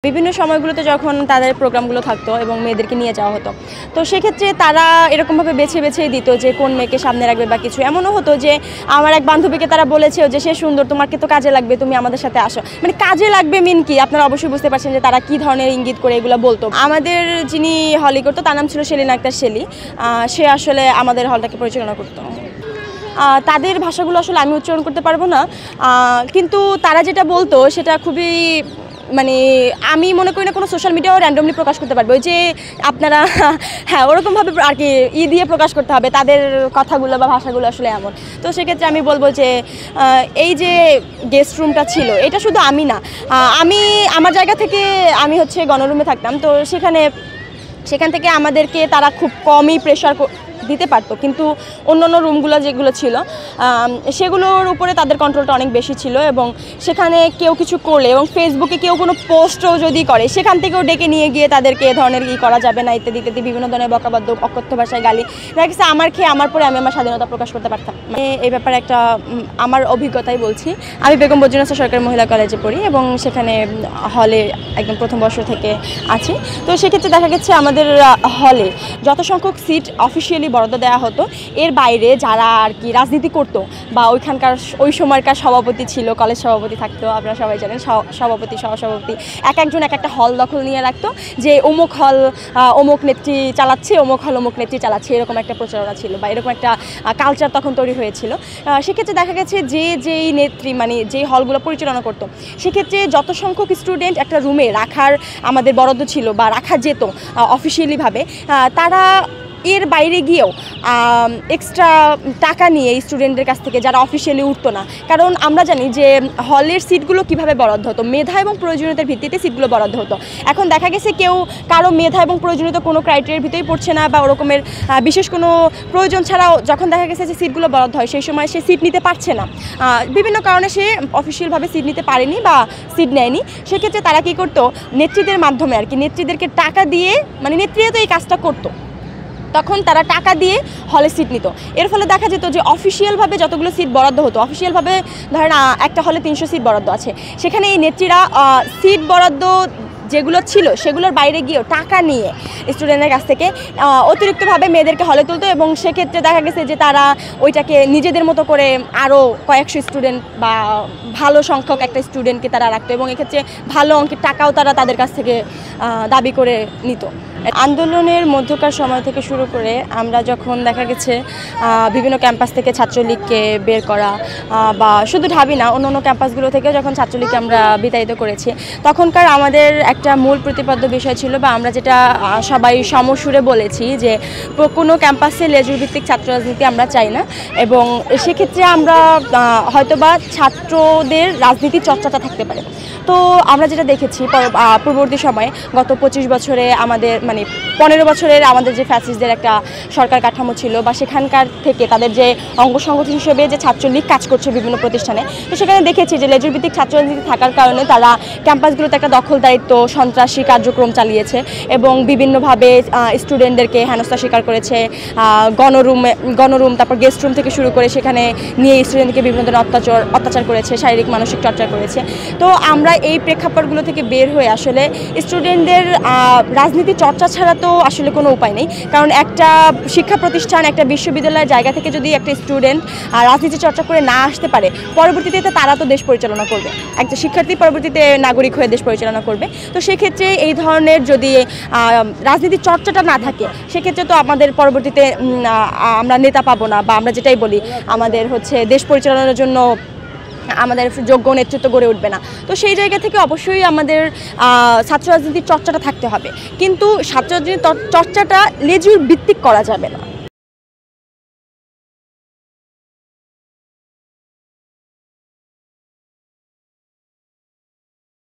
বিভিন্ন সময়গুলোতে যখন তাদের প্রোগ্রামগুলো থাকতো এবং মেয়েদেরকে নিয়ে যাওয়া হতো, তো সেক্ষেত্রে তারা এরকমভাবে বেছে দিত যে কোন মেয়েকে সামনে রাখবে বা কিছু। এমনও হতো যে আমার এক বান্ধবীকে তারা বলেছে যে সে সুন্দর, তোমাকে তো কাজে লাগবে, তুমি আমাদের সাথে আসো। মানে কাজে লাগবে মিন কি, আপনারা অবশ্যই বুঝতে পারছেন যে তারা কী ধরনের ইঙ্গিত করে এগুলো বলতো। আমাদের যিনি হলি করতো তার নাম ছিল সেলিনা আক্তার শেলি, সে আসলে আমাদের হলটাকে পরিচালনা করতো। তাদের ভাষাগুলো আসলে আমি উচ্চারণ করতে পারবো না, কিন্তু তারা যেটা বলতো সেটা খুবই মানে আমি মনে করি না কোনো সোশ্যাল মিডিয়াও র্যান্ডমলি প্রকাশ করতে পারবে। ওই যে আপনারা হ্যাঁ ওরকমভাবে আর কি দিয়ে প্রকাশ করতে হবে তাদের কথাগুলো বা ভাষাগুলো আসলে এমন। তো সেক্ষেত্রে আমি বলবো যে এই যে গেস্ট রুমটা ছিল এটা শুধু আমি না, আমি আমার জায়গা থেকে আমি হচ্ছে গণরুমে থাকতাম, তো সেখান থেকে আমাদেরকে তারা খুব কমই প্রেশার দিতে পারতো, কিন্তু অন্য রুমগুলো যেগুলো ছিল সেগুলোর উপরে তাদের কন্ট্রোলটা অনেক বেশি ছিল। এবং সেখানে কেউ কিছু করলে এবং ফেসবুকে কেউ কোনো পোস্টও যদি করে সেখান থেকেও ডেকে নিয়ে গিয়ে তাদেরকে এ ধরনের করা যাবে না ইত্যাদি বিভিন্ন ধরনের বকাবাদ্য, অকথ্য ভাষায় গালি, দেখা গেছে আমার খেয়ে আমার পরে আমি আমার স্বাধীনতা প্রকাশ করতে পারতাম। এই ব্যাপারে একটা আমার অভিজ্ঞতাই বলছি। আমি বেগম বজরুন্নেসা সরকারি মহিলা কলেজে পড়ি এবং সেখানে হলে একদম প্রথম বর্ষ থেকে আছি। তো সেক্ষেত্রে দেখা গেছে আমাদের হলে যত সংখ্যক সিট অফিসিয়ালি বরাদ্দ দেওয়া হতো, এর বাইরে যারা আর কি রাজনীতি করতো বা ওই সময়কার সভাপতি ছিল, কলেজ সভাপতি থাকতো, আপনারা সবাই জানেন, সভাপতি সহসভাপতি একজন একটা হল দখল নিয়ে রাখতো যে অমুক হল অমুক নেত্রী চালাচ্ছে, অমুক হল অমুক নেত্রী চালাচ্ছে, এরকম একটা প্রচারণা ছিল বা এরকম একটা কালচার তখন তৈরি হয়েছিল। সেক্ষেত্রে দেখা গেছে যেই নেত্রী মানে যেই হলগুলো পরিচালনা করতো, সেক্ষেত্রে যত সংখ্যক স্টুডেন্ট একটা রুমে রাখার আমাদের বরাদ্দ ছিল বা রাখা যেত অফিসিয়ালিভাবে, তারা এর বাইরে গিয়েও এক্সট্রা টাকা নিয়ে স্টুডেন্টদের কাছ থেকে যারা অফিসিয়ালি উঠতো না। কারণ আমরা জানি যে হলের সিটগুলো কিভাবে বরাদ্দ হতো, মেধা এবং প্রয়োজনীয়তার ভিত্তিতে সিটগুলো বরাদ্দ হতো। এখন দেখা গেছে কারো মেধা এবং প্রয়োজনীয়তা কোনো ক্রাইটেরিয়ার ভিতরেই পড়ছে না বা ওরকমের বিশেষ কোনো প্রয়োজন ছাড়াও যখন দেখা গেছে যে সিটগুলো বরাদ্দ হয় সেই সময় সে সিট নিতে পারছে না, বিভিন্ন কারণে সে অফিসিয়ালভাবে সিট নিতে পারেনি বা সিট নেয়নি। সেক্ষেত্রে তারা কী করতো, নেত্রীদের মাধ্যমে আর কি নেত্রীদেরকে টাকা দিয়ে, মানে নেত্রীরা তো এই কাজটা করতো, তখন তারা টাকা দিয়ে হলে সিট নিত। এর ফলে দেখা যেত যে অফিসিয়ালভাবে যতগুলো সিট বরাদ্দ হতো, অফিসিয়ালভাবে ধরেন একটা হলে 300 সিট বরাদ্দ আছে, সেখানে এই নেত্রীরা সিট বরাদ্দ যেগুলো ছিল সেগুলোর বাইরে গিয়েও টাকা নিয়ে স্টুডেন্টের কাছ থেকে অতিরিক্তভাবে মেয়েদেরকে হলে তুলতো। এবং সেক্ষেত্রে দেখা গেছে যে তারা ওইটাকে নিজেদের মতো করে আরও কয়েকশো স্টুডেন্ট বা ভালো সংখ্যক একটা স্টুডেন্টকে তারা রাখতো এবং এক্ষেত্রে ভালো অঙ্কের টাকাও তারা তাদের কাছ থেকে দাবি করে নিত। আন্দোলনের মধ্যকার সময় থেকে শুরু করে আমরা যখন দেখা গেছে বিভিন্ন ক্যাম্পাস থেকে ছাত্রলীগকে বের করা বা শুধু ঢাবি না অন্য ক্যাম্পাসগুলো থেকে যখন ছাত্রলীগকে আমরা বিতাড়িত করেছি, তখনকার আমাদের একটা মূল প্রতিপাদ্য বিষয় ছিল বা আমরা যেটা সবাই সমসুরে বলেছি যে কোনো ক্যাম্পাসে লেজুর ভিত্তিক ছাত্র রাজনীতি আমরা চাই না। এবং সেক্ষেত্রে আমরা হয়তোবা ছাত্রদের রাজনীতির চর্চাটা থাকতে পারে। তো আমরা যেটা দেখেছি পূর্ববর্তী সময়ে গত 25 বছরে আমাদের মানে 15 বছরের আমাদের যে ফ্যাসিস্টদের একটা সরকার কাঠামো ছিল বা সেখানকার থেকে তাদের যে অঙ্গ সংগঠন হিসেবে যে ছাত্রলীগ কাজ করছে বিভিন্ন প্রতিষ্ঠানে, তো সেখানে দেখেছি যে লেজুর ভিত্তিক ছাত্র রাজনীতি থাকার কারণে তারা ক্যাম্পাসগুলোতে একটা দখলদারিত্ব সন্ত্রাসী কার্যক্রম চালিয়েছে এবং বিভিন্নভাবে স্টুডেন্টদেরকে হেনস্থা শিকার করেছে। গণরুম তারপর গেস্ট রুম থেকে শুরু করে সেখানে নিয়ে স্টুডেন্টকে বিভিন্ন ধরনের অত্যাচার করেছে, শারীরিক মানসিক চর্চা করেছে। তো আমরা এই প্রেক্ষাপটগুলো থেকে বের হয়ে আসলে স্টুডেন্টদের রাজনীতি চর্চা ছাড়া তো আসলে কোনো উপায় নেই। কারণ একটা শিক্ষা প্রতিষ্ঠান, একটা বিশ্ববিদ্যালয়ের জায়গা থেকে যদি একটা স্টুডেন্ট রাজনীতি চর্চা করে না আসতে পারে, পরবর্তীতে তারা তো দেশ পরিচালনা করবে, একটা শিক্ষার্থী পরবর্তীতে নাগরিক হয়ে দেশ পরিচালনা করবে। তো সেক্ষেত্রে এই ধরনের যদি রাজনীতির চর্চাটা না থাকে, সেক্ষেত্রে তো আমাদের পরবর্তীতে আমরা নেতা পাবো না বা আমরা যেটাই বলি আমাদের হচ্ছে দেশ পরিচালনার জন্য আমাদের যোগ্য নেতৃত্ব গড়ে উঠবে না। তো সেই জায়গা থেকে অবশ্যই আমাদের ছাত্র রাজনীতির চর্চাটা থাকতে হবে, কিন্তু ছাত্র রাজনীতির চর্চাটা লেজুর ভিত্তিক করা যাবে না।